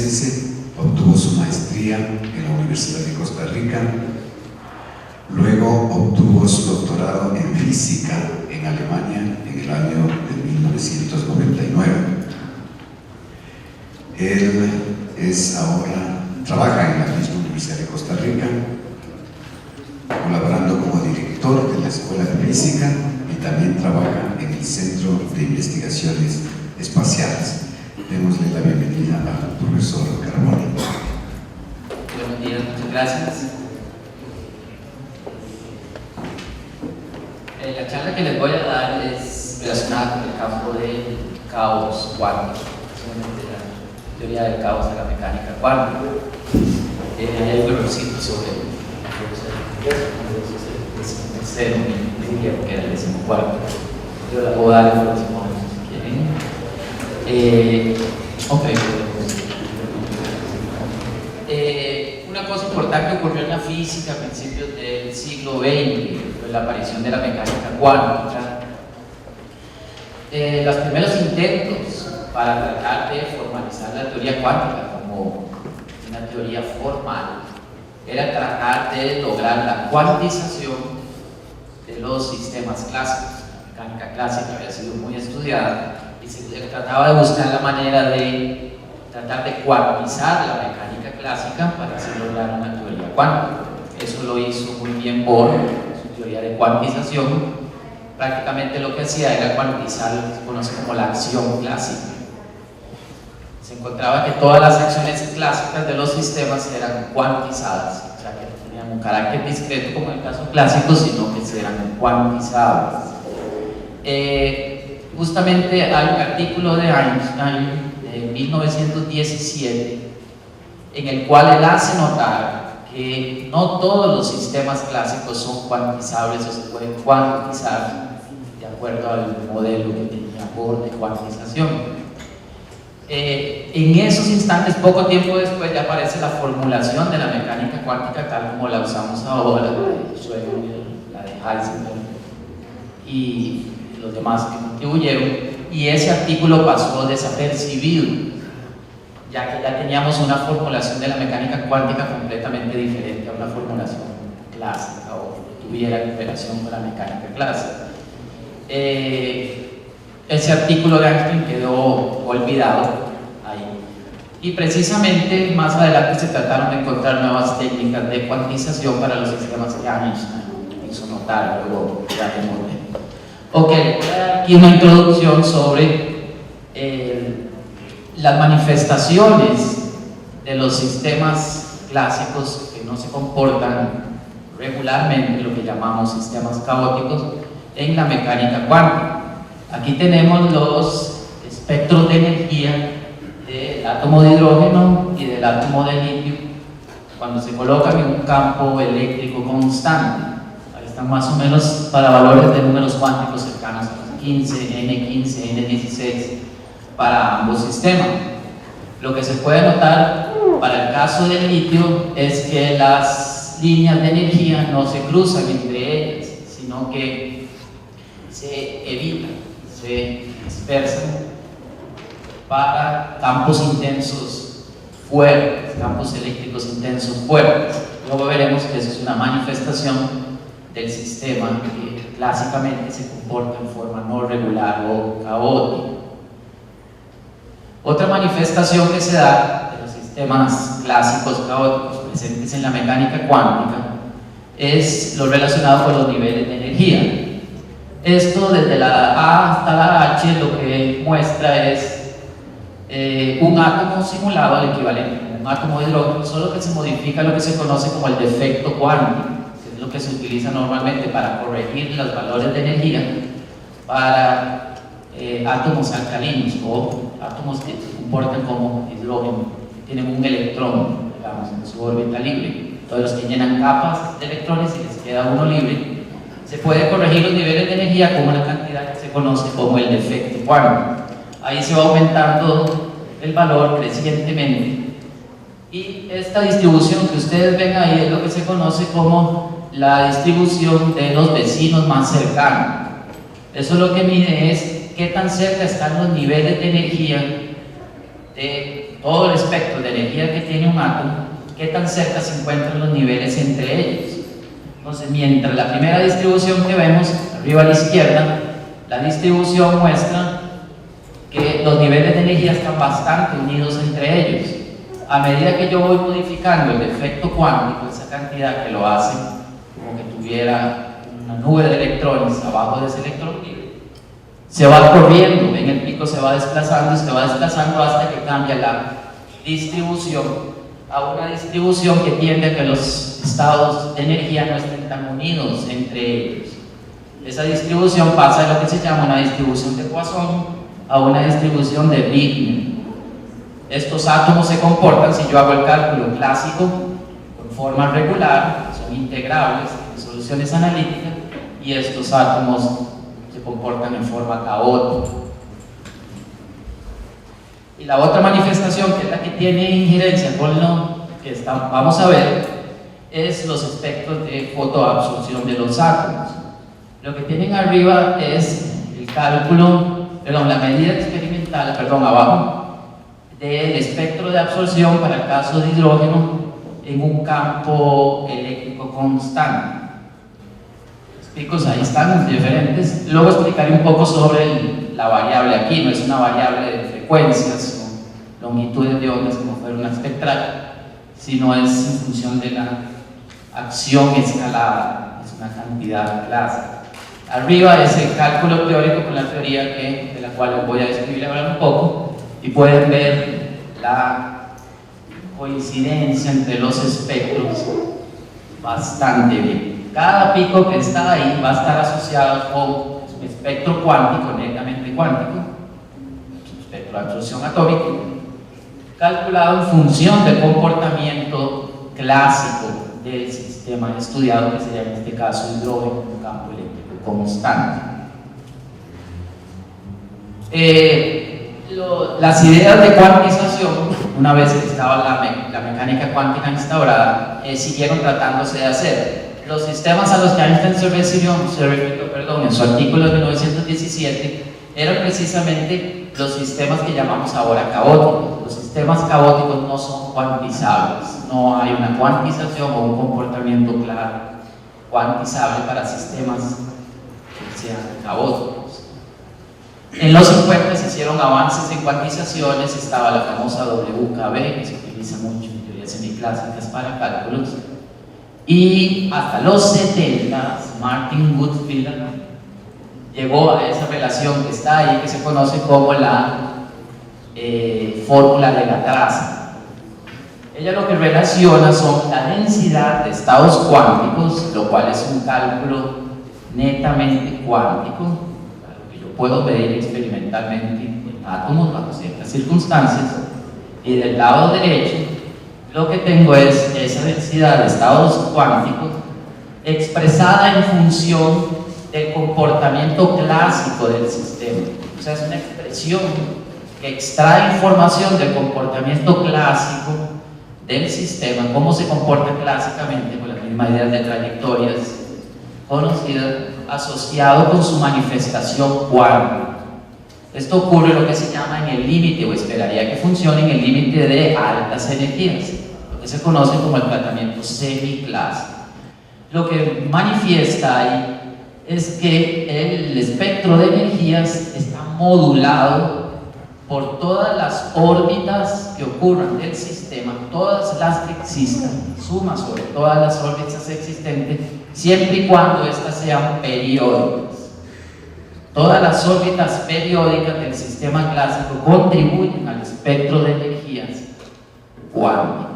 costarricense, obtuvo su maestría en la Universidad de Costa Rica, luego obtuvo su doctorado en física en Alemania en el año de 1999. Él trabaja en la misma Universidad de Costa Rica, colaborando como director de la Escuela de Física y también trabaja en el Centro de Investigaciones Espaciales. Démosle la bienvenida al profesor Carboni. Buenos días, muchas gracias. La charla que les voy a dar es relacionada con el campo del caos cuántico, la teoría del caos de la mecánica cuántica. Hay un errorcito sobre el diría que era el 14. Yo la puedo dar el próximo si quieren. Una cosa importante ocurrió en la física a principios del siglo XX, fue la aparición de la mecánica cuántica. Los primeros intentos para tratar de formalizar la teoría cuántica como una teoría formal era tratar de lograr la cuantización de los sistemas clásicos. La mecánica clásica había sido muy estudiada y se trataba de buscar la manera de tratar de cuantizar la mecánica clásica para así lograr una teoría cuántica. Eso lo hizo muy bien Bohr, su teoría de cuantización. Prácticamente lo que hacía era cuantizar lo que se conoce como la acción clásica. Se encontraba que todas las acciones clásicas de los sistemas eran cuantizadas, o sea que no tenían un carácter discreto como en el caso clásico, sino que eran cuantizables. Justamente hay un artículo de Einstein de 1917 en el cual él hace notar que no todos los sistemas clásicos son cuantizables o se pueden cuantizar de acuerdo al modelo que tenía Bohr de cuantización. En esos instantes, poco tiempo después, ya aparece la formulación de la mecánica cuántica tal como la usamos ahora, la de Schrödinger, la de Heisenberg y los demás que contribuyeron, y ese artículo pasó desapercibido, ya que ya teníamos una formulación de la mecánica cuántica completamente diferente a una formulación clásica o que tuviera relación con la mecánica clásica. Ese artículo de Einstein quedó olvidado ahí. Y precisamente más adelante se trataron de encontrar nuevas técnicas de cuantización para los sistemas que Einstein hizo notar, luego ya veremos. Ok, aquí una introducción sobre las manifestaciones de los sistemas clásicos que no se comportan regularmente, lo que llamamos sistemas caóticos, en la mecánica cuántica. Aquí tenemos los espectros de energía del átomo de hidrógeno y del átomo de litio cuando se colocan en un campo eléctrico constante. Ahí están más o menos para valores de números cuánticos cercanos a los 15, N15, N16 para ambos sistemas. Lo que se puede notar para el caso del litio es que las líneas de energía no se cruzan entre ellas, sino que se evitan, se dispersan para campos intensos fuertes, campos eléctricos intensos fuertes. Luego veremos que eso es una manifestación del sistema que clásicamente se comporta en forma no regular o caótica. Otra manifestación que se da de los sistemas clásicos caóticos presentes en la mecánica cuántica es lo relacionado con los niveles de energía. Esto desde la A hasta la H lo que muestra es un átomo simulado al equivalente a un átomo de hidrógeno, solo que se modifica lo que se conoce como el defecto cuántico, que es lo que se utiliza normalmente para corregir los valores de energía para átomos alcalinos o átomos que se comportan como hidrógeno, que tienen un electrón, digamos, en su órbita libre. Todos los que llenan capas de electrones y les queda uno libre, se puede corregir los niveles de energía con una cantidad que se conoce como el defecto cuántico. Ahí se va aumentando el valor crecientemente. Y esta distribución que ustedes ven ahí es lo que se conoce como la distribución de los vecinos más cercanos. Eso lo que mide es qué tan cerca están los niveles de energía de todo el espectro de energía que tiene un átomo, qué tan cerca se encuentran los niveles entre ellos. Entonces, mientras la primera distribución que vemos, arriba a la izquierda, la distribución muestra que los niveles de energía están bastante unidos entre ellos. A medida que yo voy modificando el efecto cuántico, esa cantidad que lo hace como que tuviera una nube de electrones abajo de ese electrón libre, se va corriendo, en el pico se va desplazando y se va desplazando hasta que cambia la distribución a una distribución que tiende a que los estados de energía no estén tan unidos entre ellos. Esa distribución pasa de lo que se llama una distribución de Poisson a una distribución de Wigner. Estos átomos se comportan, si yo hago el cálculo clásico, con forma regular, son integrables en soluciones analíticas, y estos átomos se comportan en forma caótica. Y la otra manifestación, que es la que tiene injerencia con lo que vamos a ver, es los espectros de fotoabsorción de los átomos. Lo que tienen arriba es el cálculo, la medida experimental, abajo, del espectro de absorción para el caso de hidrógeno en un campo eléctrico constante. Los picos ahí están diferentes. Luego explicaré un poco sobre la variable aquí. No es una variable de frecuencias o longitudes de ondas como fuera una espectral, sino es en función de la acción escalada, es una cantidad clásica. Arriba es el cálculo teórico con la teoría de la cual les voy a describir ahora un poco, y pueden ver la coincidencia entre los espectros bastante bien. Cada pico que está ahí va a estar asociado con un espectro cuántico, netamente cuántico, espectro de absorción atómica, calculado en función del comportamiento clásico del sistema estudiado, que sería en este caso hidrógeno en un campo eléctrico constante. Las ideas de cuantización, una vez que estaba la mecánica cuántica instaurada, siguieron tratándose de hacer. Los sistemas a los que Einstein se refirió en su artículo de 1917 eran precisamente los sistemas que llamamos ahora caóticos. Los sistemas caóticos no son cuantizables, no hay una cuantización o un comportamiento claro cuantizable para sistemas que sean caóticos. En los 50 se hicieron avances en cuantizaciones, estaba la famosa WKB, que se utiliza mucho en teorías semiclásicas para cálculos, y hasta los 70 Martin Goodfield llegó a esa relación que está ahí, que se conoce como la fórmula de la traza. Ella lo que relaciona son la densidad de estados cuánticos, lo cual es un cálculo netamente cuántico, puedo medir experimentalmente en átomos bajo ciertas circunstancias, y del lado derecho lo que tengo es esa densidad de estados cuánticos expresada en función del comportamiento clásico del sistema. O sea, es una expresión que extrae información del comportamiento clásico del sistema, cómo se comporta clásicamente, con las mismas ideas de trayectorias conocidas, asociado con su manifestación cuántica. Esto ocurre lo que se llama en el límite, o esperaría que funcione en el límite de altas energías, lo que se conoce como el tratamiento semiclásico. Lo que manifiesta ahí es que el espectro de energías está modulado por todas las órbitas que ocurran del sistema, todas las que existan, suma sobre todas las órbitas existentes, siempre y cuando éstas sean periódicas. Todas las órbitas periódicas del sistema clásico contribuyen al espectro de energías cuánticas.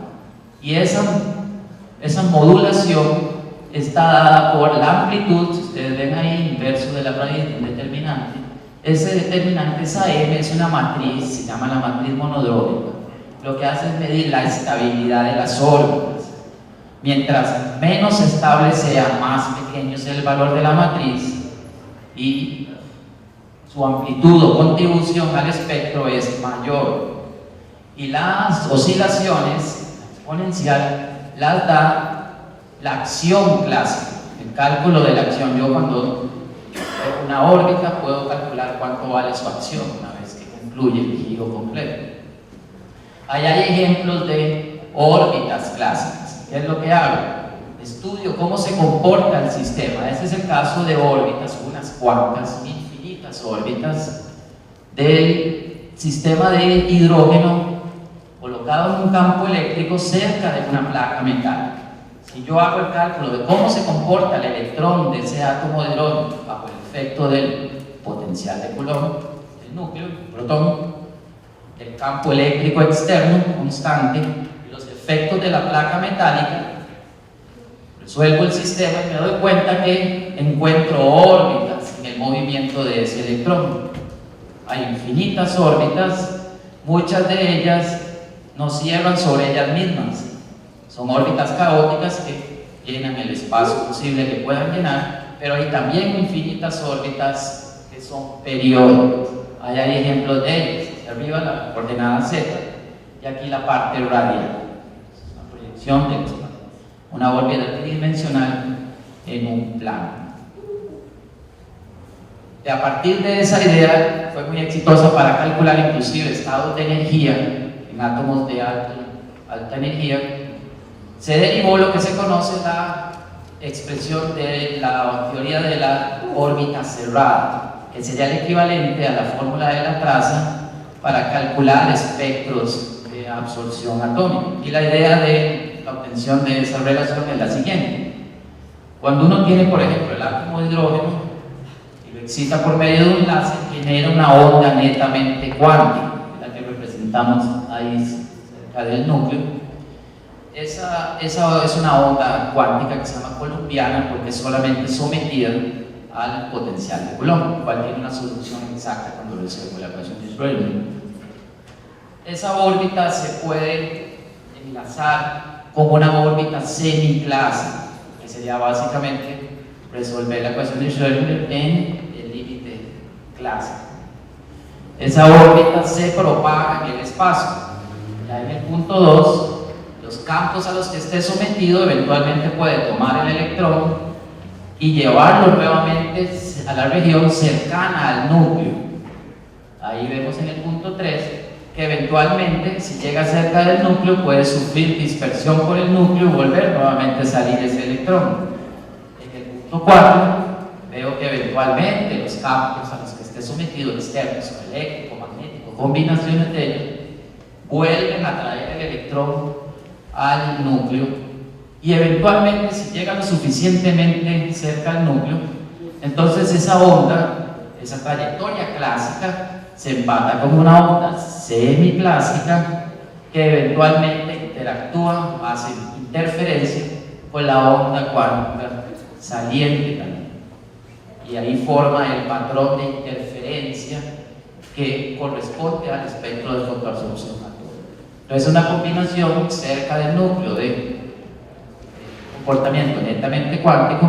Y esa modulación está dada por la amplitud, si ustedes ven ahí, inverso de la raíz de un determinante. Ese determinante, esa m, es una matriz, se llama la matriz monodrómica. Lo que hace es medir la estabilidad de las órbitas. Mientras menos estable sea, más pequeño sea el valor de la matriz, y su amplitud o contribución al espectro es mayor. Y las oscilaciones exponencial las da la acción clásica, el cálculo de la acción. Yo cuando tengo una órbita puedo calcular cuánto vale su acción una vez que concluye el giro completo. Ahí hay ejemplos de órbitas clásicas. ¿Qué es lo que hago? Estudio cómo se comporta el sistema. Ese es el caso de órbitas, unas cuantas, infinitas órbitas del sistema de hidrógeno colocado en un campo eléctrico cerca de una placa metálica. Si yo hago el cálculo de cómo se comporta el electrón de ese átomo de hidrógeno bajo el efecto del potencial de Coulomb, el núcleo, el protón, el campo eléctrico externo constante y los efectos de la placa metálica, resuelvo el sistema y me doy cuenta que encuentro órbitas en el movimiento de ese electrón. Hay infinitas órbitas, muchas de ellas no cierran sobre ellas mismas. Son órbitas caóticas que llenan el espacio posible que puedan llenar, pero hay también infinitas órbitas que son periódicas. Ahí hay ejemplos de ellas. Arriba la coordenada Z y aquí la parte radial. Es una proyección de una órbita tridimensional en un plano. Y a partir de esa idea fue muy exitosa para calcular inclusive estados de energía en átomos de alta energía. Se derivó lo que se conoce la expresión de la teoría de la órbita cerrada, que sería el equivalente a la fórmula de la traza para calcular espectros de absorción atómica. Y la idea de la obtención de esa relación es la siguiente. Cuando uno tiene, por ejemplo, el átomo de hidrógeno y lo excita por medio de un láser, genera una onda netamente cuántica, la que representamos ahí cerca del núcleo. Esa es una onda cuántica que se llama coulombiana porque es solamente sometida al potencial de Coulomb, cual tiene una solución exacta cuando resuelvo la ecuación de Schrödinger. Esa órbita se puede enlazar con una órbita semiclásica, que sería básicamente resolver la ecuación de Schrödinger en el límite clásico. Esa órbita se propaga en el espacio. Ya en el punto 2, los campos a los que esté sometido eventualmente puede tomar el electrón y llevarlo nuevamente a la región cercana al núcleo. Ahí vemos en el punto 3 que eventualmente, si llega cerca del núcleo, puede sufrir dispersión por el núcleo y volver nuevamente a salir ese electrón. En el punto 4 veo que eventualmente los campos a los que esté sometido, externos o eléctrico, magnético, combinaciones de ellos, vuelven a traer el electrón al núcleo y eventualmente, si llega lo suficientemente cerca al núcleo, entonces esa onda, esa trayectoria clásica se empata con una onda semiclásica que eventualmente interactúa, hace interferencia con la onda cuántica saliente también, y ahí forma el patrón de interferencia que corresponde al espectro de fotoabsorción atómica. Entonces, una combinación cerca del núcleo de comportamiento netamente cuántico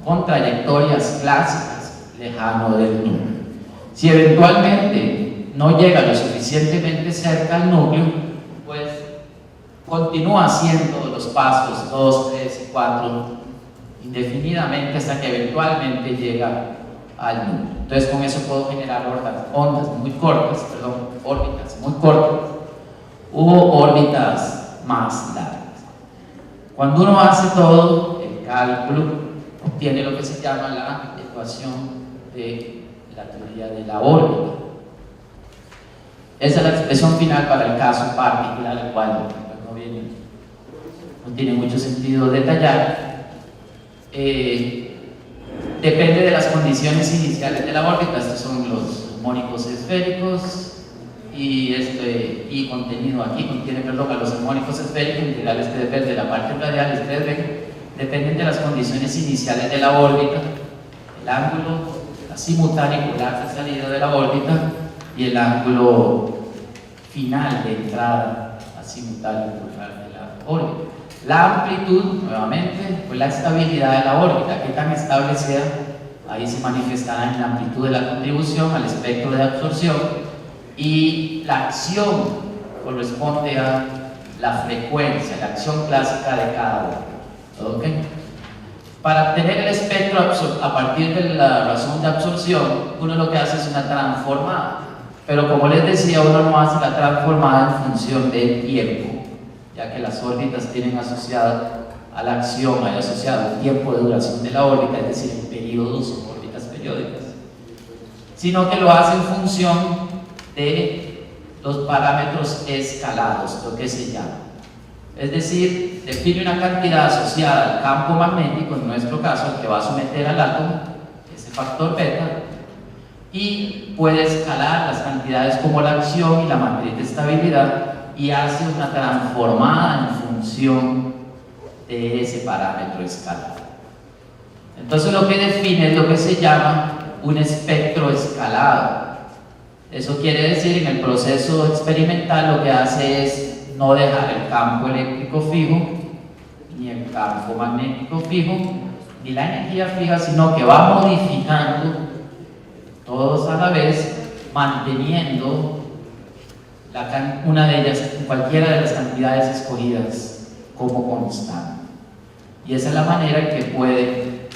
con trayectorias clásicas lejano del núcleo. Si eventualmente no llega lo suficientemente cerca al núcleo, pues continúa haciendo los pasos 2, 3 y 4 indefinidamente hasta que eventualmente llega al núcleo. Entonces con eso puedo generar órbitas muy cortas u órbitas más largas. Cuando uno hace todo el cálculo, obtiene lo que se llama la ecuación de la teoría de la órbita. Esa es la expresión final para el caso particular, el cual no tiene mucho sentido detallar. Depende de las condiciones iniciales de la órbita. Estos son los armónicos esféricos y contenido aquí contiene, a los armónicos esféricos integrales que dependen de la parte radial. Ustedes ven, dependen de las condiciones iniciales de la órbita, el ángulo simultáneo polar de salida de la órbita y el ángulo final de entrada simultáneo polar de la órbita. La amplitud, nuevamente, pues la estabilidad de la órbita, que tan estable sea, ahí se manifestará en la amplitud de la contribución al espectro de absorción, y la acción corresponde a la frecuencia, la acción clásica de cada órbita. ¿Okay? Para obtener el espectro a partir de la razón de absorción, uno lo que hace es una transformada. Pero como les decía, uno no hace la transformada en función del tiempo, ya que las órbitas tienen asociado a la acción, hay asociado el tiempo de duración de la órbita, es decir, en periodos o órbitas periódicas, sino que lo hace en función de los parámetros escalados, lo que se llama. Es decir, define una cantidad asociada al campo magnético, en nuestro caso, al que va a someter al átomo, ese factor beta, y puede escalar las cantidades como la acción y la matriz de estabilidad y hace una transformada en función de ese parámetro escalado. Entonces lo que define es lo que se llama un espectro escalado. Eso quiere decir, en el proceso experimental lo que hace es no dejar el campo eléctrico fijo, ni el campo magnético fijo, ni la energía fija, sino que va modificando todos a la vez, manteniendo una de ellas, cualquiera de las cantidades escogidas como constante. Y esa es la manera en que puede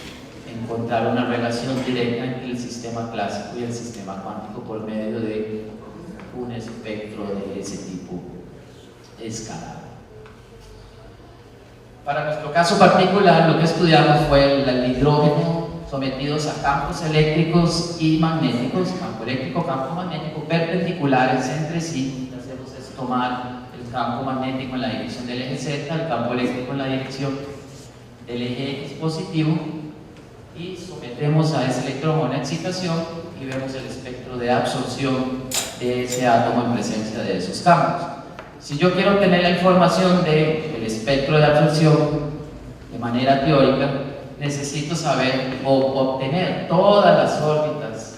encontrar una relación directa entre el sistema clásico y el sistema cuántico por medio de un espectro de ese tipo escalado. Para nuestro caso particular, lo que estudiamos fue el hidrógeno sometidos a campos eléctricos y magnéticos, campo eléctrico, campo magnético, perpendiculares entre sí. Lo que hacemos es tomar el campo magnético en la dirección del eje Z, el campo eléctrico en la dirección del eje X positivo, y sometemos a ese electrón a una excitación y vemos el espectro de absorción de ese átomo en presencia de esos campos. Si yo quiero obtener la información del espectro de absorción de manera teórica, necesito saber o obtener todas las órbitas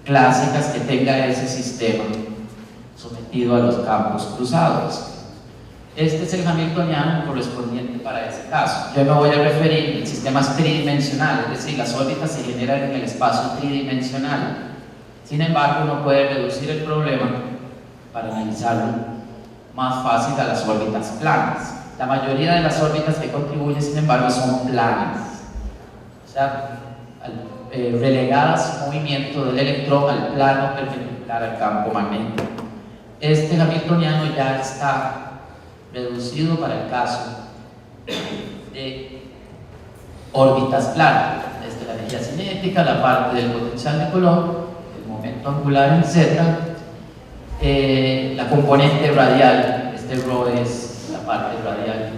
clásicas que tenga ese sistema sometido a los campos cruzados. Este es el hamiltoniano correspondiente para ese caso. Yo me voy a referir a sistemas tridimensionales, es decir, las órbitas se generan en el espacio tridimensional. Sin embargo, uno puede reducir el problema para analizarlo más fácil a las órbitas planas. La mayoría de las órbitas que contribuyen, sin embargo, son planas, o sea, relegadas al movimiento del electrón al plano perpendicular al campo magnético. Este hamiltoniano ya está reducido para el caso de órbitas planas. Desde la energía cinética, la parte del potencial de Coulomb, el momento angular en Z, la componente radial, este ρ es la parte radial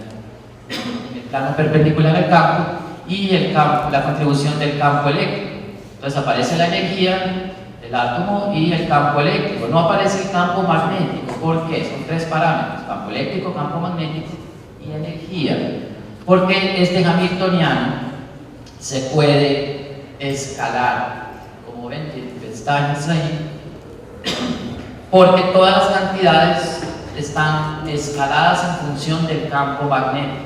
en el plano perpendicular al campo, y la contribución del campo eléctrico. Entonces aparece la energía del átomo y el campo eléctrico. No aparece el campo magnético. ¿Por qué? Son tres parámetros: campo eléctrico, campo magnético y energía. Porque este hamiltoniano se puede escalar, como ven, tiene pestañas ahí, porque todas las cantidades están escaladas en función del campo magnético.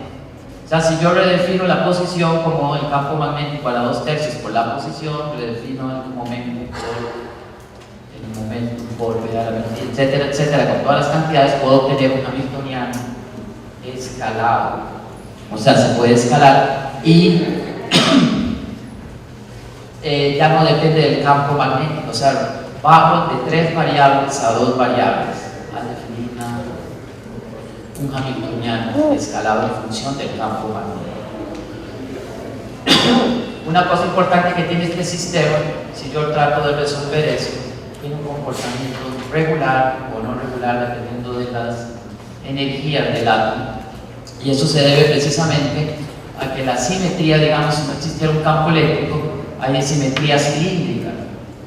O sea, si yo redefino la posición como el campo magnético a la 2/3 por la posición, redefino el momento por etcétera, etcétera, con todas las cantidades, puedo obtener un hamiltoniano escalado. O sea, se puede escalar y ya no depende del campo magnético. O sea, bajo de 3 variables a 2 variables al definir un hamiltoniano escalado en función del campo magnético. Una cosa importante que tiene este sistema, si yo trato de resolver eso, tiene un comportamiento regular o no regular dependiendo de las energías del átomo, y eso se debe precisamente a que la simetría, digamos, si no existiera un campo eléctrico, hay simetría cilíndrica.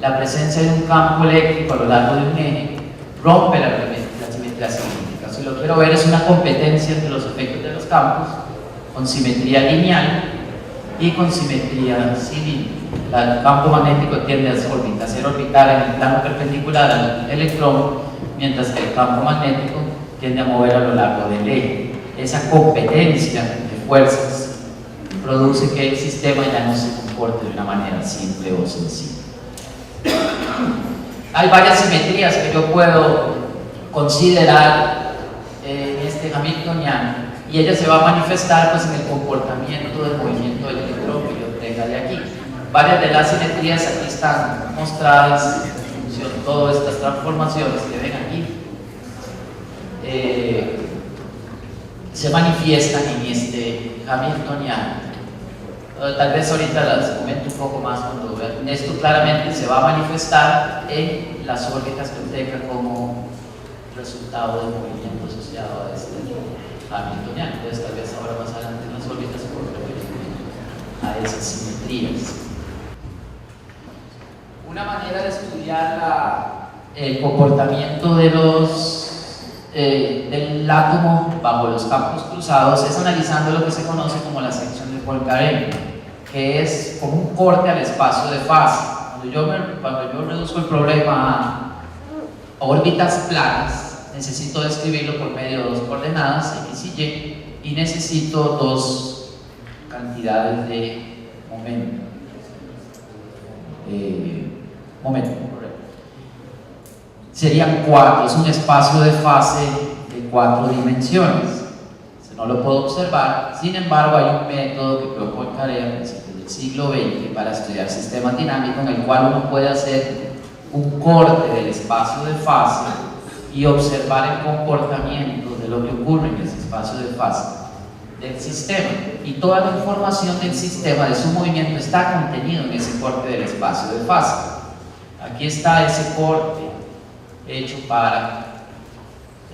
La presencia de un campo eléctrico a lo largo de un eje rompe la simetría cilíndrica. Si lo quiero ver, es una competencia entre los efectos de los campos con simetría lineal y con simetría cilíndrica. El campo magnético tiende a ser orbital en el plano perpendicular al electrón, mientras que el campo magnético tiende a mover a lo largo del eje. Esa competencia de fuerzas produce que el sistema ya no se comporte de una manera simple o sencilla. Hay varias simetrías que yo puedo considerar en este hamiltoniano, y ella se va a manifestar pues, en el comportamiento del movimiento del electrón que yo tenga de aquí. Varias de las simetrías aquí están mostradas en función dimensión, todas estas transformaciones que ven aquí, se manifiestan en este Hamiltoniano. Tal vez ahorita las comento un poco más cuando vean. Esto claramente se va a manifestar en las órbitas que tenga como resultado del movimiento asociado a este Hamiltoniano. Entonces tal vez ahora más adelante en las órbitas se vuelve a esas simetrías. Una manera de estudiar el comportamiento de del átomo bajo los campos cruzados es analizando lo que se conoce como la sección de Poincaré, que es como un corte al espacio de fase. Cuando yo reduzco el problema a órbitas planas, necesito describirlo por medio de dos coordenadas, X y Y, y necesito dos cantidades de momento. Serían cuatro, es un espacio de fase de 4 dimensiones. No lo puedo observar, sin embargo hay un método que creó Poincaré a principios del siglo XX para estudiar sistemas dinámicos en el cual uno puede hacer un corte del espacio de fase y observar el comportamiento de lo que ocurre en ese espacio de fase del sistema, y toda la información del sistema, de su movimiento, está contenido en ese corte del espacio de fase. Aquí está ese corte hecho para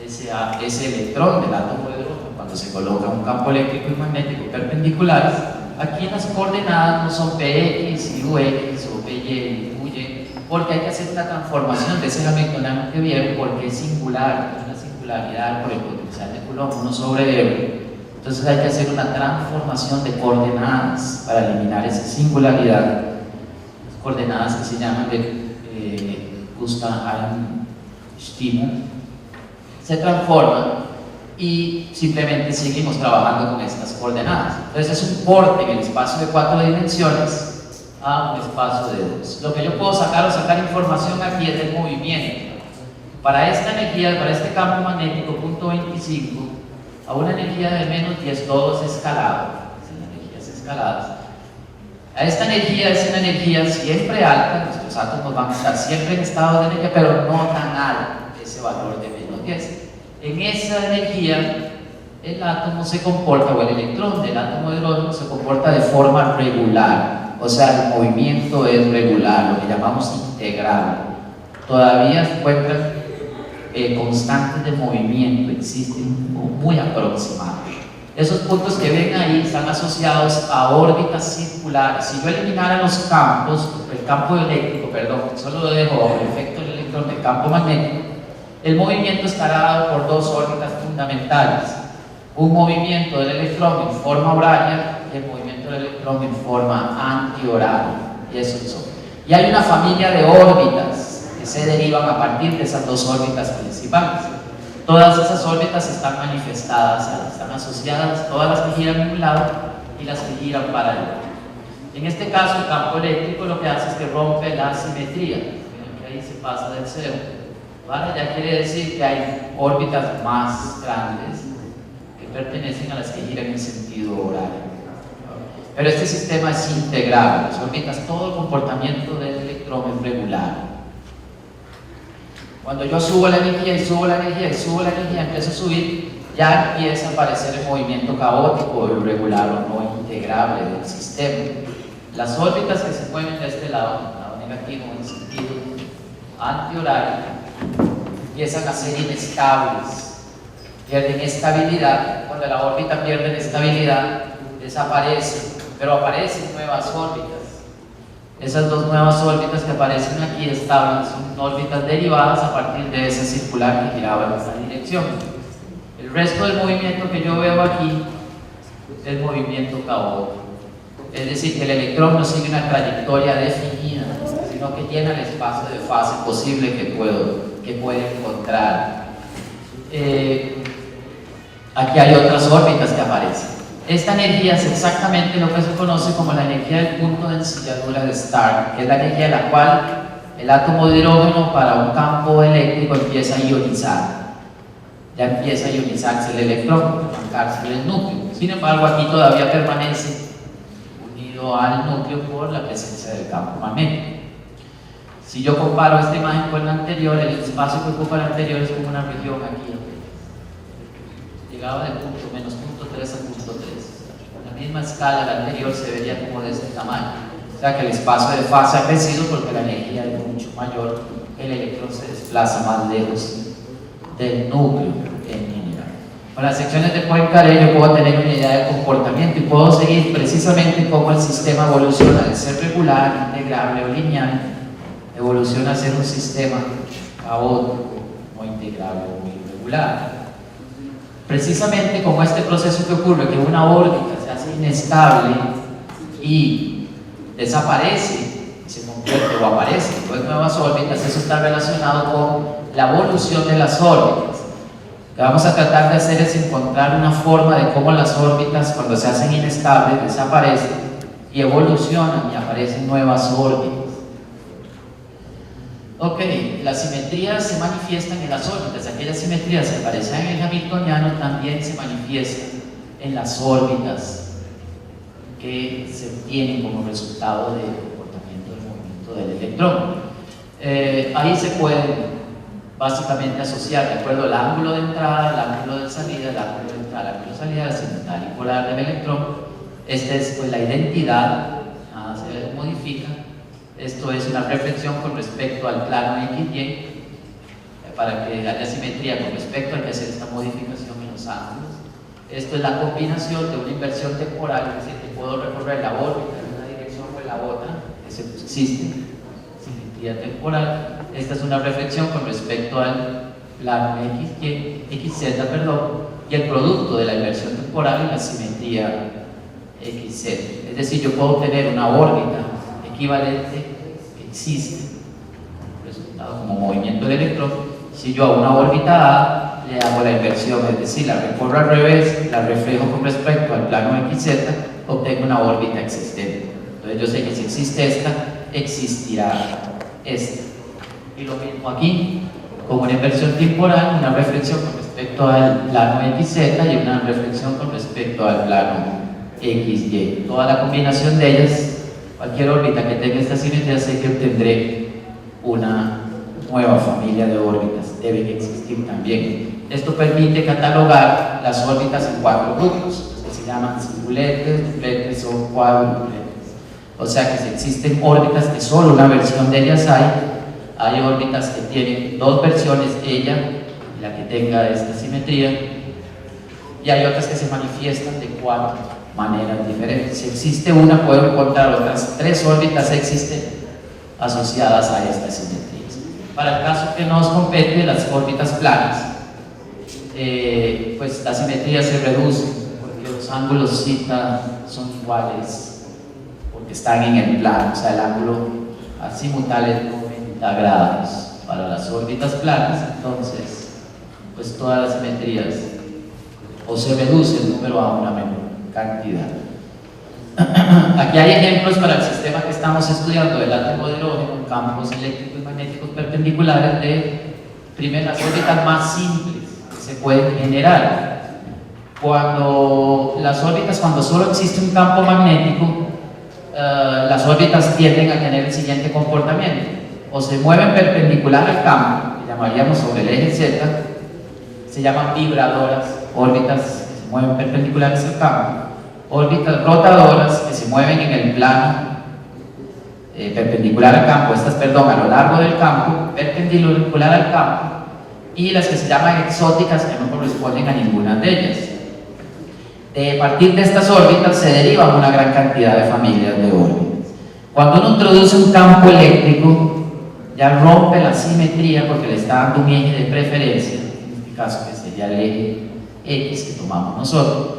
ese electrón del átomo de hidrógeno cuando se coloca un campo eléctrico y magnético perpendiculares. Aquí en las coordenadas no son PX y UX o PY y UY, porque hay que hacer una transformación de ese Hamiltoniano que vieron, porque es singular, es una singularidad por el potencial de Coulomb 1 sobre R. Entonces hay que hacer una transformación de coordenadas para eliminar esa singularidad, coordenadas que se llaman de Gustav-Einstein. Se transforma y simplemente seguimos trabajando con estas coordenadas. Entonces es un corte en el espacio de 4 dimensiones a un espacio de 2. Lo que yo puedo sacar información aquí es del movimiento. Para esta energía, para este campo magnético, punto 25, a una energía de menos 10, todo es escalado, energías escaladas. A esta energía es una energía siempre alta, nuestros átomos van a estar siempre en estado de energía, pero no tan alto, ese valor de menos 10. En esa energía, el átomo se comporta, o el electrón del átomo de hidrógeno se comporta de forma regular, o sea, el movimiento es regular, lo que llamamos integral. Todavía se encuentran constantes de movimiento, existen muy aproximados. Esos puntos que ven ahí están asociados a órbitas circulares. Si yo eliminara los campos, el campo eléctrico, perdón, solo lo dejo bajo el efecto del electrón del campo magnético, el movimiento estará dado por dos órbitas fundamentales: un movimiento del electrón en forma horaria y el movimiento del electrón en forma antihoraria. Y eso es todo. Y hay una familia de órbitas que se derivan a partir de esas dos órbitas principales. Todas esas órbitas están manifestadas, están asociadas, todas las que giran en un lado y las que giran para el otro. En este caso, el campo eléctrico lo que hace es que rompe la simetría. Miren que ahí se pasa del cero. ¿Vale? Ya quiere decir que hay órbitas más grandes que pertenecen a las que giran en sentido horario. Pero este sistema es integrable, las órbitas, todo el comportamiento del electrón es regular. Cuando yo subo la energía y subo la energía y subo la energía, empiezo a subir, ya empieza a aparecer el movimiento caótico o irregular o no integrable del sistema. Las órbitas que se mueven de este lado negativo en sentido antihorario, empiezan a ser inestables, pierden estabilidad. Cuando la órbita pierde estabilidad, desaparece, pero aparecen nuevas órbitas. Esas dos nuevas órbitas que aparecen aquí estables son órbitas derivadas a partir de esa circular que giraba en esta dirección. El resto del movimiento que yo veo aquí es movimiento caótico, es decir, que el electrón no sigue una trayectoria definida, sino que llena el espacio de fase posible que puede encontrar. Aquí hay otras órbitas que aparecen. Esta energía es exactamente lo que se conoce como la energía del punto de ensilladura de Stark, que es la energía en la cual el átomo de hidrógeno para un campo eléctrico empieza a ionizar. Ya empieza a ionizarse el electrón, a arrancarse del núcleo. Sin embargo, aquí todavía permanece unido al núcleo por la presencia del campo magnético. Si yo comparo esta imagen con la anterior, el espacio que ocupa la anterior es como una región aquí. Llegaba de punto menos punto 3 a punto 3. La misma escala, la anterior se vería como de este tamaño. O sea que el espacio de fase ha crecido porque la energía es mucho mayor, el electrón se desplaza más lejos del núcleo en general. Con las secciones de Poincaré yo puedo tener una idea de comportamiento y puedo seguir precisamente cómo el sistema evoluciona de ser regular, integrable o lineal, evoluciona a ser un sistema caótico, o integrable o irregular. Precisamente como este proceso que ocurre, que una órbita se hace inestable y desaparece, se convierte o aparece en nuevas órbitas, eso está relacionado con la evolución de las órbitas. Lo que vamos a tratar de hacer es encontrar una forma de cómo las órbitas, cuando se hacen inestables, desaparecen y evolucionan y aparecen nuevas órbitas. Ok, las simetrías se manifiestan en las órbitas. Aquellas simetrías que aparecen en el hamiltoniano también se manifiestan en las órbitas que se obtienen como resultado del comportamiento del movimiento del electrón. Ahí se pueden básicamente asociar, de acuerdo al ángulo de entrada, el ángulo de salida, el ángulo de entrada, el ángulo de salida, el segmental y polar del electrón. Esta es pues la identidad, nada se modifica. Esto es una reflexión con respecto al plano XY, para que haya simetría con respecto al que hacer esta modificación en los ángulos. Esto es la combinación de una inversión temporal, es decir, que puedo recorrer la órbita en una dirección o en la otra, eso existe, simetría temporal. Esta es una reflexión con respecto al plano XZ, y el producto de la inversión temporal es la simetría XZ. Es decir, yo puedo tener una órbita equivalente que existe como resultado, como movimiento del electrón. Si yo a una órbita A le hago la inversión, es decir, la recorro al revés, la reflejo con respecto al plano XZ, obtengo una órbita existente. Entonces yo sé que si existe esta, existirá esta. Y lo mismo aquí, con una inversión temporal, una reflexión con respecto al plano XZ y una reflexión con respecto al plano XY. Toda la combinación de ellas, cualquier órbita que tenga esta simetría, sé que obtendré una nueva familia de órbitas, deben existir también. Esto permite catalogar las órbitas en 4 grupos, que se llaman singuletes, dupletes o cuádrupletes. O sea que si existen órbitas que solo una versión de ellas hay órbitas que tienen 2 versiones, ella y la que tenga esta simetría, y hay otras que se manifiestan de 4 maneras diferentes. Si existe una, puedo encontrar otras 3 órbitas existentes asociadas a estas simetrías. Para el caso que nos compete, las órbitas planas, pues la simetría se reduce porque los ángulos θ son iguales porque están en el plano, o sea, el ángulo azimutal es 90 grados para las órbitas planas. Entonces pues todas las simetrías o se reduce el número a una menor cantidad. Aquí hay ejemplos para el sistema que estamos estudiando del átomo de hidrógeno en campos eléctricos y magnéticos perpendiculares de primeras órbitas más simples que se pueden generar. Cuando solo existe un campo magnético, las órbitas tienden a tener el siguiente comportamiento: o se mueven perpendicular al campo, que llamaríamos sobre el eje Z, se llaman vibradoras, órbitas que se mueven perpendiculares al campo; órbitas rotadoras que se mueven en el plano perpendicular al campo, a lo largo del campo, perpendicular al campo; y las que se llaman exóticas, que no corresponden a ninguna de ellas. A partir de estas órbitas se derivan una gran cantidad de familias de órbitas. Cuando uno introduce un campo eléctrico, ya rompe la simetría porque le está dando un eje de preferencia, en este caso que sería el eje X que tomamos nosotros,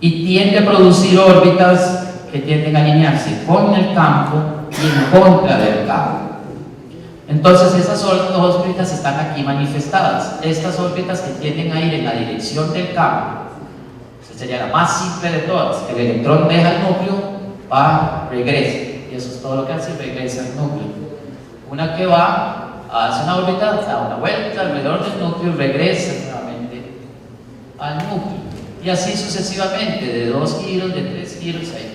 y tiende a producir órbitas que tienden a alinearse con el campo y en contra del campo. Entonces esas órbitas están aquí manifestadas. Estas órbitas que tienden a ir en la dirección del campo, sería la más simple de todas, que el electrón deja el núcleo, va, regresa, y eso es todo lo que hace, regresa al núcleo. Una que va, hace una órbita, da una vuelta alrededor del núcleo y regresa nuevamente al núcleo, y así sucesivamente, de 2 giros, de 3 giros, ahí.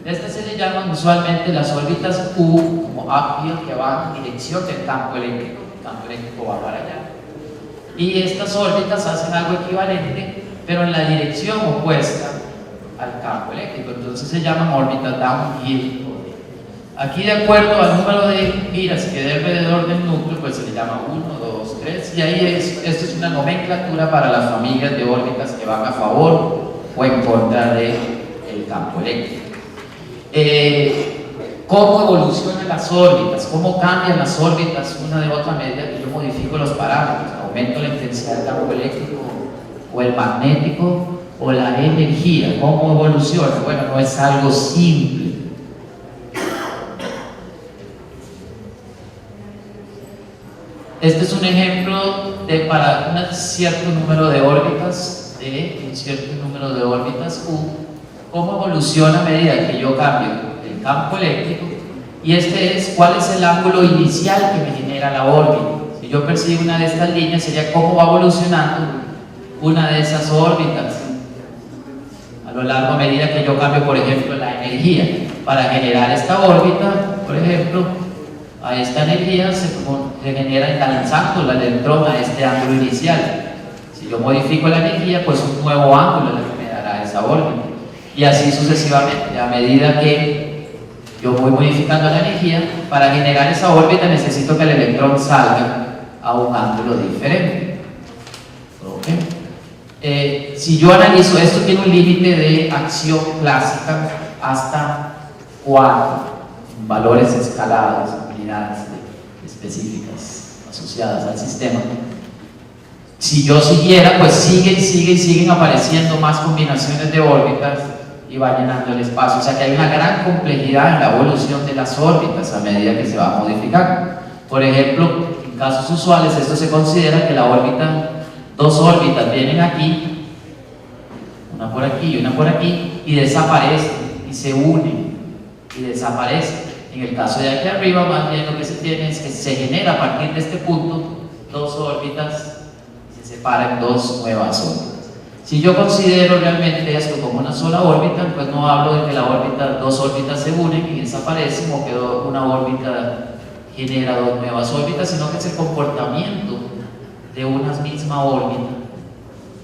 Estas se le llaman usualmente las órbitas U, como ápios que van en dirección del campo eléctrico. El campo eléctrico va para allá. Y estas órbitas hacen algo equivalente, pero en la dirección opuesta al campo eléctrico. Entonces se llaman órbitas downhill. Aquí, de acuerdo al número de giras que dé alrededor del núcleo, pues se le llama 1, 2, 3, y ahí esto es una nomenclatura para las familias de órbitas que van a favor o en contra del campo eléctrico. ¿Cómo evolucionan las órbitas? ¿Cómo cambian las órbitas una de otra medida que yo modifico los parámetros? ¿Aumento la intensidad del campo eléctrico o el magnético o la energía? ¿Cómo evoluciona? Bueno, no es algo simple. Este es un ejemplo de para un cierto número de órbitas, cómo evoluciona a medida que yo cambio el campo eléctrico, y este es cuál es el ángulo inicial que me genera la órbita. Si yo persigo una de estas líneas, sería cómo va evolucionando una de esas órbitas a lo largo a medida que yo cambio, por ejemplo, la energía. Para generar esta órbita, por ejemplo, a esta energía se genera lanzando la electrón a este ángulo inicial. Si yo modifico la energía, pues un nuevo ángulo es lo que me dará esa órbita. Y así sucesivamente, a medida que yo voy modificando la energía, para generar esa órbita necesito que el electrón salga a un ángulo diferente. ¿Okay? Si yo analizo, esto tiene un límite de acción clásica hasta 4 valores escalados, unidades específicas asociadas al sistema. Si yo siguiera, pues siguen apareciendo más combinaciones de órbitas y va llenando el espacio. O sea que hay una gran complejidad en la evolución de las órbitas a medida que se va modificando. Por ejemplo, en casos usuales esto se considera que la órbita, 2 órbitas vienen aquí, una por aquí y una por aquí, y desaparecen y se unen y desaparecen. En el caso de aquí arriba, más bien lo que se tiene es que se genera a partir de este punto 2 órbitas y se separan 2 nuevas órbitas. Si yo considero realmente esto como una sola órbita, pues no hablo de que la órbita, 2 órbitas se unen y desaparecen, o que una órbita genera 2 nuevas órbitas, sino que es el comportamiento de una misma órbita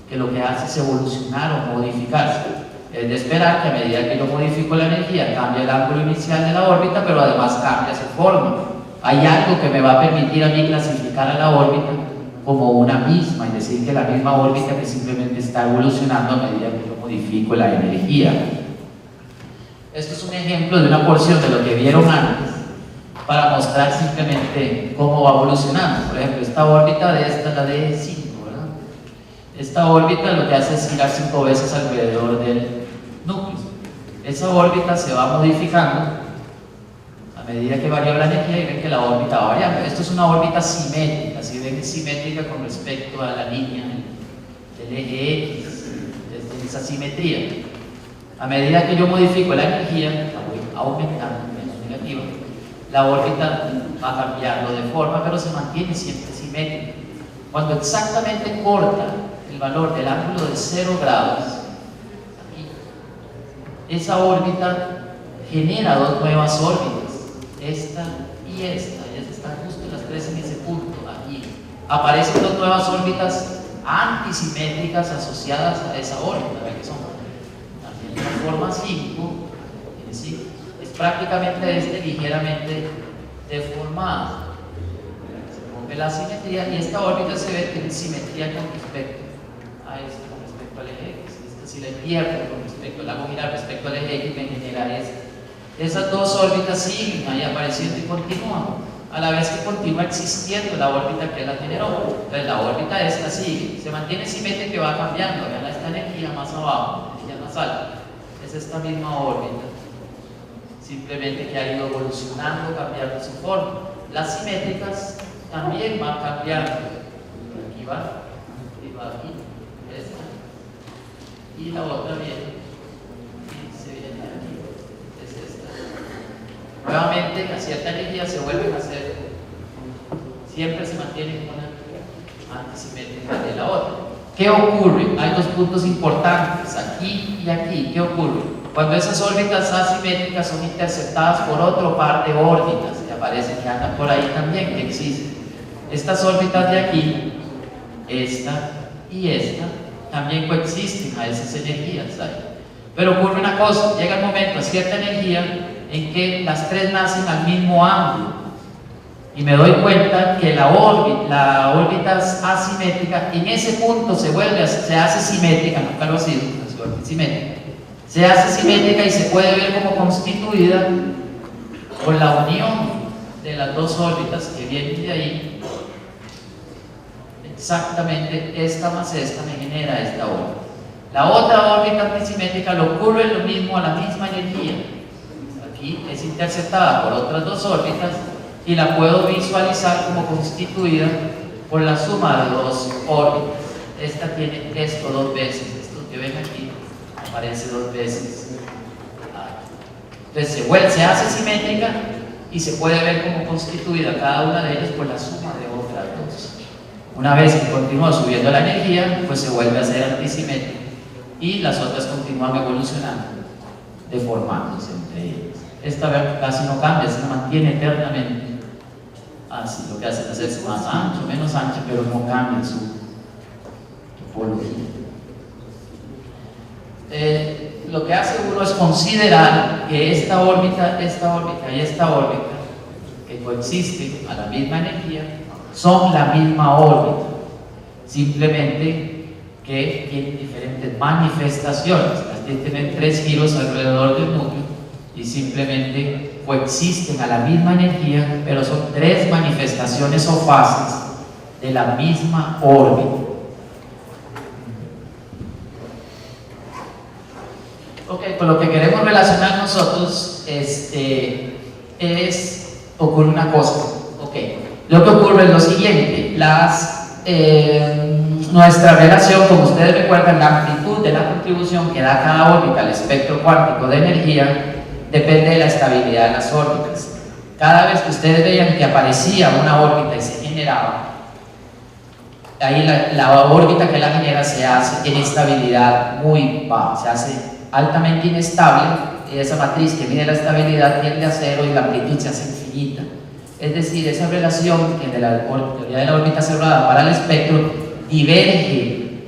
que lo que hace es evolucionar o modificarse. Es de esperar que a medida que yo modifico la energía cambia el ángulo inicial de la órbita, pero además cambia su forma. Hay algo que me va a permitir a mí clasificar a la órbita como una misma, es decir, que la misma órbita que simplemente está evolucionando a medida que yo modifico la energía. Esto es un ejemplo de una porción de lo que vieron antes para mostrar simplemente cómo va evolucionando. Por ejemplo, esta órbita de esta, la de 5, ¿verdad? Esta órbita lo que hace es girar 5 veces alrededor del núcleo. Esa órbita se va modificando a medida que varía la energía, y ven que la órbita va variando. Esto es una órbita simétrica, si ven, es simétrica con respecto a la línea del eje X, es esa simetría. A medida que yo modifico la energía, la voy aumentando, menos negativa, la órbita va cambiando de forma, pero se mantiene siempre simétrica. Cuando exactamente corta el valor del ángulo de 0 grados, aquí, esa órbita genera 2 nuevas órbitas, esta y esta, ellas están justo las 3 en ese punto. Aquí aparecen 2 nuevas órbitas antisimétricas asociadas a esa órbita, ¿ven que son? Aquí en la forma 5, es decir, es prácticamente ligeramente deformada. Se rompe la simetría y esta órbita se ve que tiene simetría con respecto a esto, con respecto al eje X. Esta si la invierto con respecto, la hago girar respecto al eje X, me genera esta. Esas 2 órbitas siguen ahí apareciendo y continúan, a la vez que continúa existiendo la órbita que la generó. Entonces la órbita esta sigue, se mantiene simétrica y va cambiando. Vean esta energía más abajo, energía más alta, es esta misma órbita, simplemente que ha ido evolucionando, cambiando su forma. Las simétricas también van cambiando. Aquí va aquí, esta, y la otra viene y se viene aquí, es esta. Nuevamente, a cierta energía se vuelven a hacer, siempre se mantiene una antisimétrica de la otra. ¿Qué ocurre? Hay 2 puntos importantes, aquí y aquí. ¿Qué ocurre? Cuando esas órbitas asimétricas son interceptadas por otro par de órbitas, parece que andan por ahí también, que existen. Estas órbitas de aquí, esta y esta, también coexisten a esas energías ahí. Pero ocurre una cosa, llega el momento a cierta energía en que las tres nacen al mismo ángulo y me doy cuenta que la órbita asimétrica en ese punto se hace simétrica, nunca lo ha sido, simétrica. Se hace simétrica y se puede ver como constituida por la unión de las dos órbitas que vienen de ahí. Exactamente esta más esta me genera esta órbita. La otra órbita antisimétrica le ocurre lo mismo a la misma energía. Aquí es interceptada por otras dos órbitas y la puedo visualizar como constituida por la suma de dos órbitas. Esta tiene esto dos veces, esto que ven aquí aparece dos veces. Entonces se hace simétrica y se puede ver como constituida cada una de ellas por la suma de otras dos. Una vez que continúa subiendo la energía, pues se vuelve a ser antisimétrica y las otras continúan evolucionando, deformándose entre ellas. Esta casi no cambia, se mantiene eternamente así. Lo que hace es hacerse más ancho, menos ancho, pero no cambia su topología. Lo que hace uno es considerar que esta órbita y esta órbita que coexisten a la misma energía son la misma órbita, simplemente que tienen diferentes manifestaciones. Las tienen tres giros alrededor del núcleo y simplemente coexisten a la misma energía, pero son tres manifestaciones o fases de la misma órbita. Ok, con lo que queremos relacionar nosotros ocurre una cosa. Ok, lo que ocurre es lo siguiente: nuestra relación, como ustedes recuerdan, la amplitud de la contribución que da cada órbita al espectro cuántico de energía depende de la estabilidad de las órbitas. Cada vez que ustedes veían que aparecía una órbita y se generaba, ahí la órbita que la genera se hace en estabilidad muy baja, se hace altamente inestable, y esa matriz que mide la estabilidad tiende a cero y la amplitud se hace infinita. Es decir, esa relación que de la teoría de la órbita cerrada para el espectro diverge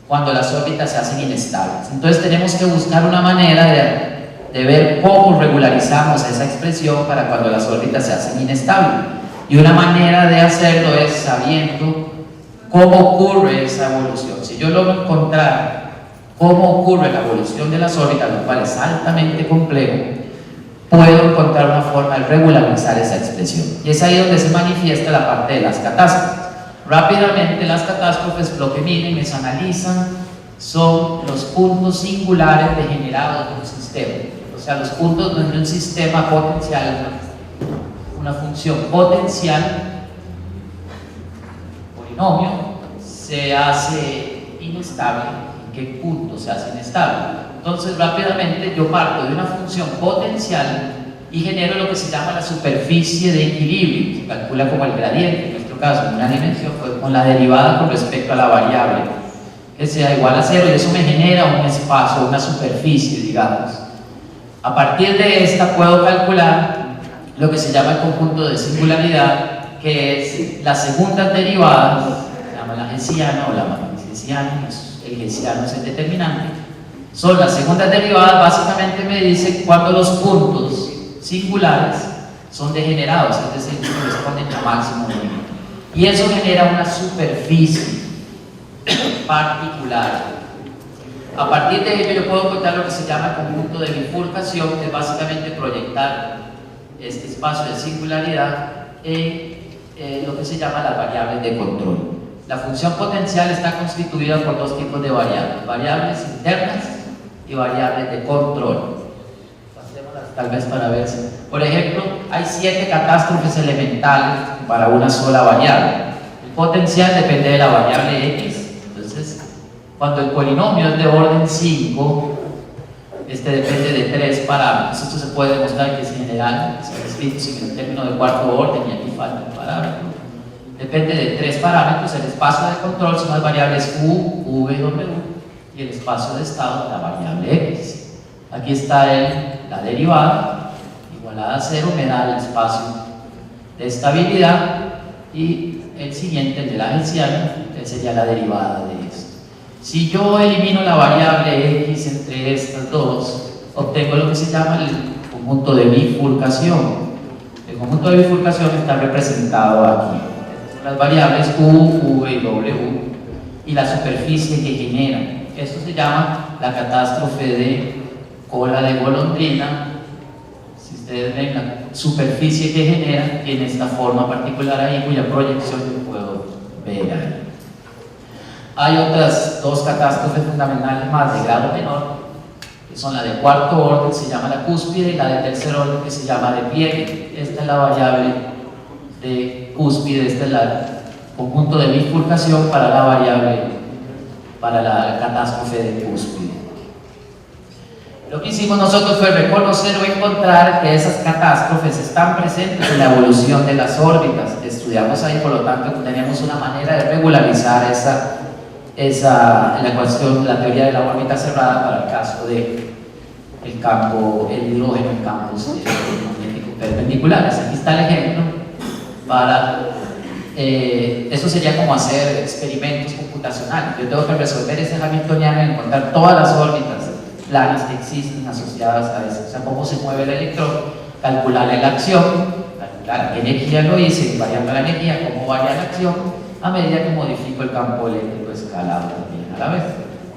cuando las órbitas se hacen inestables. Entonces tenemos que buscar una manera de ver cómo regularizamos esa expresión para cuando las órbitas se hacen inestables. Y una manera de hacerlo es sabiendo cómo ocurre esa evolución. Si yo logro encontrar cómo ocurre la evolución de las órbitas, lo cual es altamente complejo, puedo encontrar una forma de regularizar esa expresión. Y es ahí donde se manifiesta la parte de las catástrofes. Rápidamente, las catástrofes lo que miden es analizan son los puntos singulares degenerados de un sistema. O sea, los puntos donde un sistema potencial, una función potencial, polinomio, se hace inestable. ¿En qué punto se hace inestable? Entonces, rápidamente yo parto de una función potencial y genero lo que se llama la superficie de equilibrio. Se calcula como el gradiente, en nuestro caso, en una dimensión, pues, con la derivada con respecto a la variable, que sea igual a cero, y eso me genera un espacio, una superficie, digamos. A partir de esta puedo calcular lo que se llama el conjunto de singularidad, que es las segundas derivadas, se llama la hessiana o la matriz hessiana, el hessiano es el determinante. Son las segundas derivadas, básicamente me dicen cuando los puntos singulares son degenerados, es decir, que corresponden a máximo número. Y eso genera una superficie particular. A partir de ello yo puedo encontrar lo que se llama el conjunto de bifurcación, que es básicamente proyectar este espacio de singularidad en lo que se llama las variables de control. La función potencial está constituida por dos tipos de variables: variables internas y variables de control. Pasémoslas tal vez para ver si, por ejemplo, hay 7 catástrofes elementales para una sola variable. El potencial depende de la variable x. Entonces, cuando el polinomio es de orden 5, depende de 3 parámetros. Esto se puede demostrar que es general, se escrito sin el término de cuarto orden y aquí falta un parámetro. Depende de 3 parámetros. El espacio de control son las variables u, v, w, y el espacio de estado, la variable x. Aquí está la derivada, igual igualada a 0 me da el espacio de estabilidad, y el siguiente, el de la hertziana, sería la derivada de esto. Si yo elimino la variable x entre estas dos, obtengo lo que se llama el conjunto de bifurcación. El conjunto de bifurcación está representado aquí. Estas son las variables u, v y w, y la superficie que generan. Esto se llama la catástrofe de cola de golondrina. Si ustedes ven, la superficie que genera tiene esta forma particular ahí, cuya proyección yo puedo ver ahí. Hay otras dos catástrofes fundamentales más de grado menor, que son la de cuarto orden, que se llama la cúspide, y la de tercer orden, que se llama de pliegue. Esta es la variable de cúspide, este es el conjunto de bifurcación para la variable, para la catástrofe de cúspide. Lo que hicimos nosotros fue reconocer o encontrar que esas catástrofes están presentes en la evolución de las órbitas. Estudiamos ahí, por lo tanto, tenemos una manera de regularizar la ecuación, la teoría de la órbita cerrada para el caso de el campo, el hidrógeno en campos magnéticos perpendiculares. Aquí está el ejemplo para eso sería como hacer experimentos computacionales. Yo tengo que resolver ese hamiltoniano y encontrar todas las órbitas planas que existen asociadas a eso, o sea, cómo se mueve el electrón, calcularle la acción, calcular qué energía lo hice, variando la energía, cómo varía la acción a medida que modifico el campo eléctrico escalado también a la vez.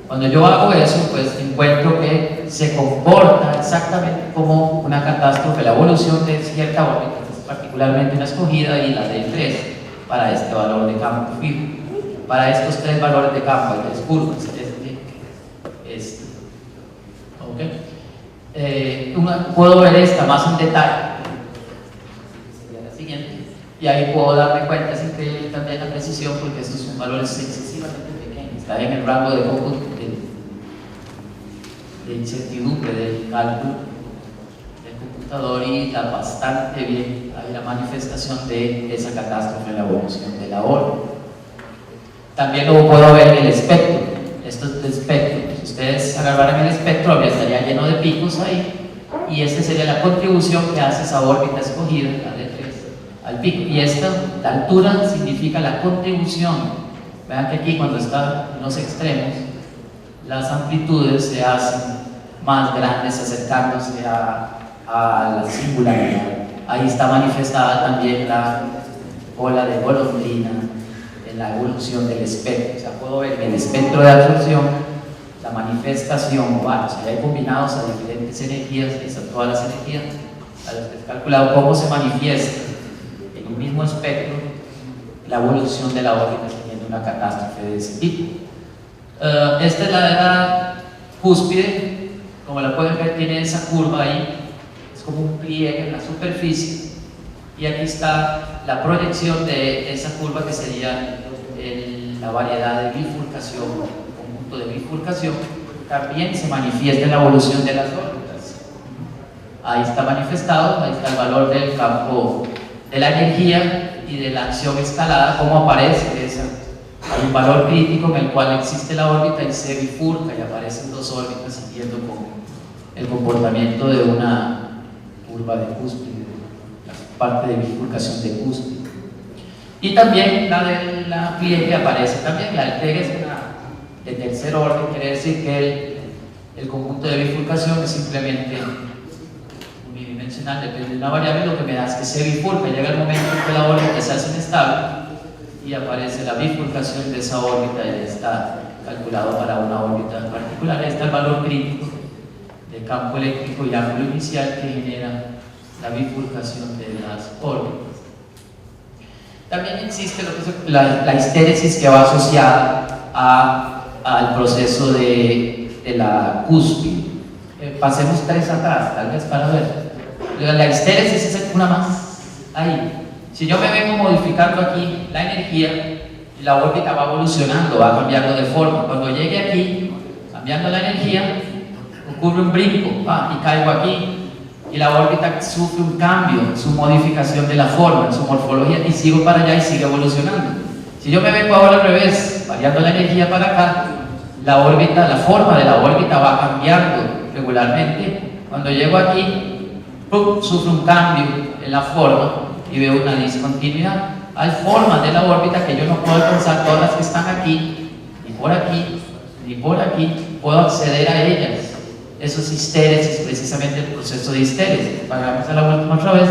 Cuando yo hago eso, pues encuentro que se comporta exactamente como una catástrofe, la evolución de cierta órbita, particularmente una escogida y la de 3 para este valor de campo fijo. Para estos 3 valores de campo, hay 3 curvas, puedo ver esta más en detalle, sería la siguiente, y ahí puedo darme cuenta, es increíble también la precisión, porque estos son valores excesivamente pequeños, está en el rango de incertidumbre del cálculo del computador, y está bastante bien ahí la manifestación de esa catástrofe en la evolución de la órbita. También lo puedo ver en el espectro. Esto es el espectro. Si ustedes agarraran el espectro, estaría lleno de picos ahí, y esta sería la contribución que hace esa órbita escogida, la de 3, al pico. Y esta, la altura, significa la contribución. Vean que aquí, cuando está en los extremos, las amplitudes se hacen más grandes, acercándose a la singularidad. Ahí está manifestada también la cola de golondrina en la evolución del espectro. O sea, puedo ver en el espectro de absorción la manifestación, bueno, si hay combinados a diferentes energías, están todas las energías, a las que he calculado cómo se manifiesta en un mismo espectro la evolución de la órbita teniendo una catástrofe de ese tipo. Esta es la cúspide, como la pueden ver, tiene esa curva ahí, es como un pliegue en la superficie, y aquí está la proyección de esa curva, que sería la variedad de bifurcación, el conjunto de bifurcación. También se manifiesta en la evolución de las órbitas. Ahí está manifestado, ahí está el valor del campo de la energía y de la acción escalada, cómo aparece esa. Hay un valor crítico en el cual existe la órbita y se bifurca, y aparecen 2 órbitas siguiendo con el comportamiento de una curva de cúspide, la parte de bifurcación de cúspide. Y también la de la pliegue aparece también. La pliegue es una de tercer orden, quiere decir que el conjunto de bifurcación es simplemente unidimensional, depende de una variable, lo que me da es que se bifurca. Llega el momento en que la órbita se hace inestable y aparece la bifurcación de esa órbita, y está calculado para una órbita en particular. Ahí está el valor crítico de campo eléctrico y ángulo inicial que genera la bifurcación de las órbitas. También existe lo que es la histéresis, que va asociada al proceso de la cúspide. Pasemos 3 atrás, tal vez, para ver. La histéresis es una más ahí. Si yo me vengo modificando aquí la energía, la órbita va evolucionando, va cambiando de forma. Cuando llegue aquí, cambiando la energía, ocurre un brinco, y caigo aquí, y la órbita sufre un cambio en su modificación de la forma, en su morfología, y sigo para allá y sigue evolucionando. Si yo me vengo ahora al revés, variando la energía para acá, la órbita, la forma de la órbita va cambiando regularmente. Cuando llego aquí, sufre un cambio en la forma y veo una discontinuidad. Hay formas de la órbita que yo no puedo alcanzar, todas las que están aquí, ni por aquí, ni por aquí, puedo acceder a ellas. Eso es histéresis, precisamente el proceso de histéresis. Pagamos a la última otra vez.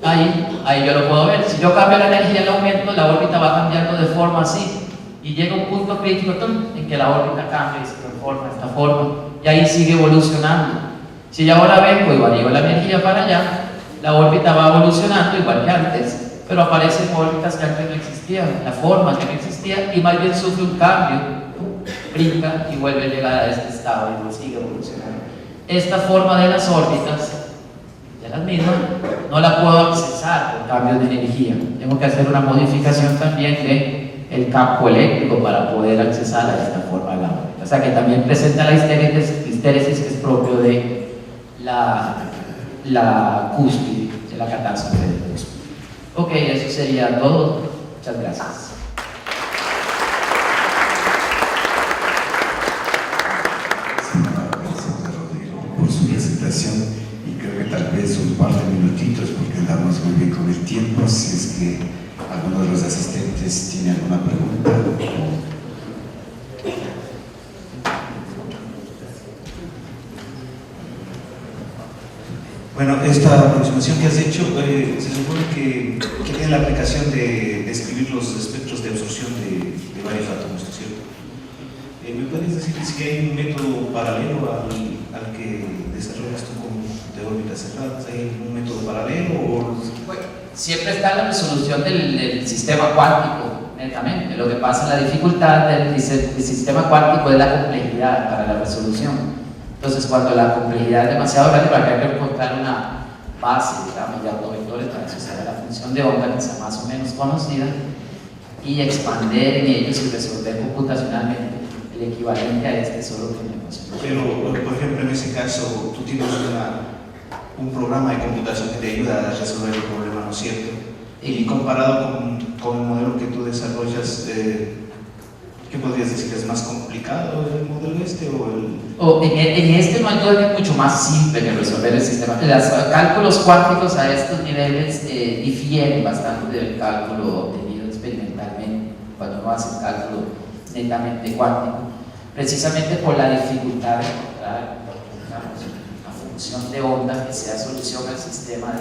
Ahí yo lo puedo ver. Si yo cambio la energía, el aumento, la órbita va cambiando de forma así. Y llega un punto crítico en que la órbita cambia y se transforma de esta forma. Y ahí sigue evolucionando. Si yo ahora vengo y varío la energía para allá, la órbita va evolucionando igual que antes, pero aparecen órbitas que antes no existían, la forma que no existía, y más bien sufre un cambio, brinca y vuelve a llegar a este estado y sigue evolucionando. Esta forma de las órbitas, de las mismas, no la puedo accesar por cambios de energía. Tengo que hacer una modificación también del campo eléctrico para poder accesar a esta forma de la órbita. O sea que también presenta la histéresis que es propio de la cúspide, de la catástrofe de la cúspide. Ok, eso sería todo. Muchas gracias. Gracias, Rodrigo, por su presentación, y creo que tal vez un par de minutitos, porque andamos muy bien con el tiempo, si es que alguno de los asistentes tiene alguna pregunta. Bueno, esta aproximación que has hecho se supone que tiene la aplicación de describir los espectros de absorción de varios átomos, ¿no es cierto? ¿Me puedes decir si hay un método paralelo al que desarrollas tú de órbitas cerradas? ¿Hay un método paralelo? Bueno, siempre está la resolución del sistema cuántico, netamente. Lo que pasa, la dificultad del sistema cuántico es la complejidad para la resolución. Entonces, cuando la complejidad es demasiado grande, va a haber que encontrar una base, digamos, de autovectores para asociar a la función de onda que sea más o menos conocida y expander en ellos y resolver computacionalmente el equivalente a este solo que me mencioné. Pero, por ejemplo, en ese caso, tú tienes un programa de computación que te ayuda a resolver el problema, ¿no es cierto? Y comparado con el modelo que tú desarrollas, ¿qué podrías decir? ¿Es más complicado el modelo este o el...? En este modelo es mucho más simple que resolver el sistema. Los cálculos cuánticos a estos niveles difieren bastante del cálculo obtenido experimentalmente cuando uno hace un cálculo netamente cuántico, precisamente por la dificultad de encontrar, digamos, una función de onda que sea solución al sistema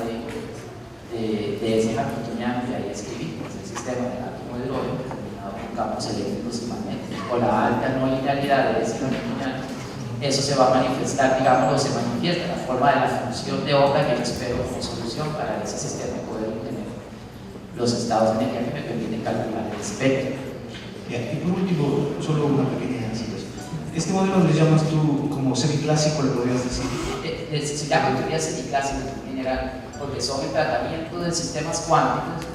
de ese hamiltoniano que ahí escribí, el sistema del átomo de hidrógeno determinado por campos eléctricos y magnéticos, o la alta no linealidad de ese hamiltoniano. Eso se va a manifestar, digamos, se manifiesta en la forma de la función de onda que yo espero como solución para ese sistema y poder obtener los estados de energía que me permiten calcular el espectro. Y por último, solo una pequeña situación. ¿Este modelo le llamas tú como semiclásico, le podrías decir? Se llama teoría semiclásica en general, porque son el tratamiento de sistemas cuánticos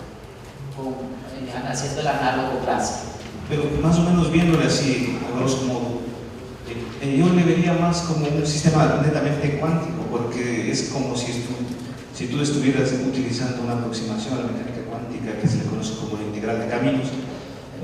haciendo el análogo clásico. Pero más o menos viéndole así, a grosso modo, yo le vería más como un sistema netamente cuántico, porque es como si tú estuvieras utilizando una aproximación a la mecánica cuántica que se le conoce como la integral de caminos.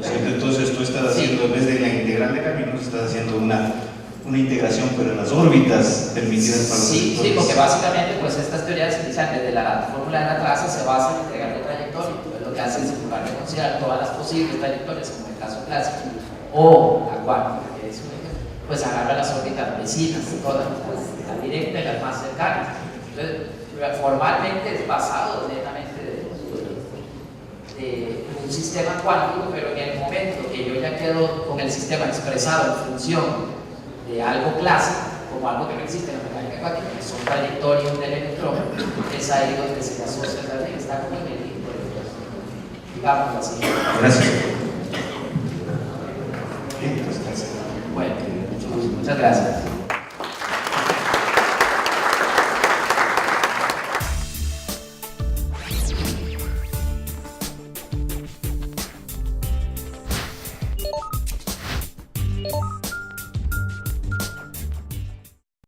Entonces tú estás haciendo, en vez de la integral de caminos, estás haciendo una integración, pero en las órbitas permitidas para los Sí, porque básicamente pues estas teorías desde la fórmula de la traza se basan en integrar de trayectoria. Entonces lo que hacen es, en lugar de considerar todas las posibles trayectorias, como en el caso clásico, o la cuántica, que es pues agarra las órbitas vecinas, todas las directas y las más cercanas. Entonces, formalmente es basado netamente de un sistema cuántico, pero en el momento que yo ya quedo con el sistema expresado en función de algo clásico, como algo que no existe en la mecánica cuántica, que son trayectorias del electrón, es ahí donde se asocia también, está con el equipo, digamos así. Gracias. Bueno, muchas gracias.